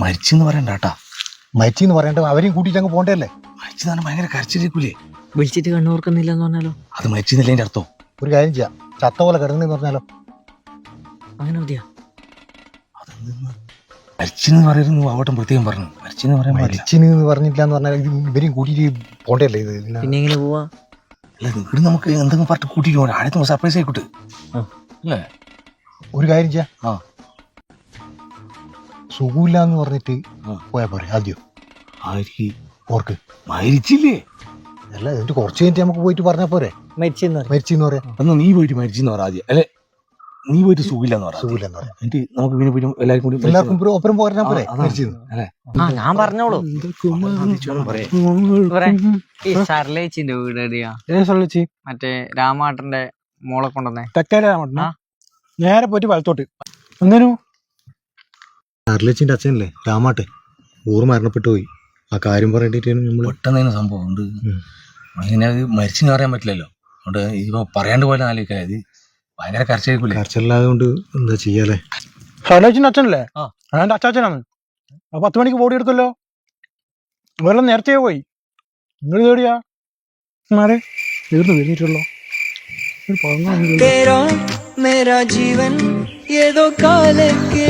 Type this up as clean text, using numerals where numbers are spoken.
മരിച്ചെന്ന് പറയണ്ടാട്ടാ. മരിച്ചെന്ന് പറയണ്ട, അവരെയും കൂട്ടിയിട്ട് അങ്ങ് പോണ്ടല്ലേ. മരിച്ചെന്ന് പറഞ്ഞാൽ ഭയങ്കര കരച്ചിരിക്കൂലേ? വിളിച്ചിട്ട് കണ്ണൂർക്കുന്നില്ലെന്ന് പറഞ്ഞാലോ? അത് മരിച്ചെന്നില്ല അർത്ഥം. ഒരു കാര്യം ചെയ്യാം, ചത്ത പോലെ കിടന്നെന്ന് പറഞ്ഞാലോ? അങ്ങനെ മതിയാ? മരിച്ചെന്ന് പറയുന്നു അവട്ടം പ്രത്യേകം പറഞ്ഞു. മരിച്ചെന്ന് പറയാൻ മരിച്ചെന്ന് പറഞ്ഞില്ല എന്ന് പറഞ്ഞാൽ ഇവരെയും കൂട്ടിയിട്ട് പോണ്ടല്ലേ ഇത്. പിന്നെ എങ്ങനെ പോവാ? അല്ല, ഇവിടെ നമുക്ക് എന്തെങ്കിലും പറഞ്ഞിട്ട് കൂട്ടിയിട്ട് പോകണം. ആദ്യത്തെ സർപ്രൈസ് ആയിക്കോട്ടെ അല്ലേ? ഒരു കാര്യം ചെയ്യാം, ആ സുഖമില്ല എന്ന് പറഞ്ഞിട്ട് പോയാ പോരെ ആദ്യം. ആര് ഓർക്ക് മരിച്ചില്ലേ? അല്ല, എന്നിട്ട് കുറച്ച് കഴിഞ്ഞിട്ട് നമുക്ക് പോയിട്ട് പറഞ്ഞാൽ പോരെ മരിച്ചെന്ന് പറയാം. അന്ന് നീ പോയിട്ട് മരിച്ചെന്ന് പറ ആദ്യം. അല്ലെ, നീ പോയിട്ട് സുഖമില്ലെന്ന് പറയാം. സുഖമില്ലെന്ന് പറയാം. എന്നിട്ട് നമുക്ക് പിന്നെ പോയിട്ട് എല്ലാവർക്കും ഒപ്പരം പോരാ പോരെ മരിച്ചെന്ന്. അല്ലെ, ഞാൻ പറഞ്ഞോളൂ. ഈ സർലേച്ചിന്റെ വീട് എവിടെയാ? മറ്റേ രാമാട്ടന്റെ മോളെ കൊണ്ടുവന്നേ തെക്കേ രാമട്ടന നേരെ പോയിട്ട് വലത്തോട്ട്. എങ്ങനു അർലച്ചിന്റെ അച്ഛനല്ലേ രാമാട്ടെ, ഊർ മരണപ്പെട്ടു പോയി. ആ കാര്യം പറയേണ്ടിട്ട് നമ്മള് പെട്ടെന്ന് സംഭവം ഉണ്ട്. അങ്ങനെ അത് മരിച്ചെന്ന് പറയാൻ പറ്റില്ലല്ലോ. അതുകൊണ്ട് ഇപ്പൊ പറയാണ്ട് പോലെ ആലോചിക്കാം. ഇത് ഭയങ്കര കരച്ചിലായിക്കൂലേ? കരച്ചിലായത് കൊണ്ട് എന്താ ചെയ്യാലേ. സർലേച്ചിന്റെ അച്ഛനല്ലേ? അതെന്റെ അച്ചാച്ചനാണ്. 10 മണിക്ക് ബോഡി എടുത്തല്ലോ. ഇവരെല്ലാം നേരത്തെ പോയി. നിങ്ങൾ തേടിയാ മാരെ തീർന്നു വരുന്നിട്ടുള്ളോ? तेरा मेरा जीवन ये दो काले के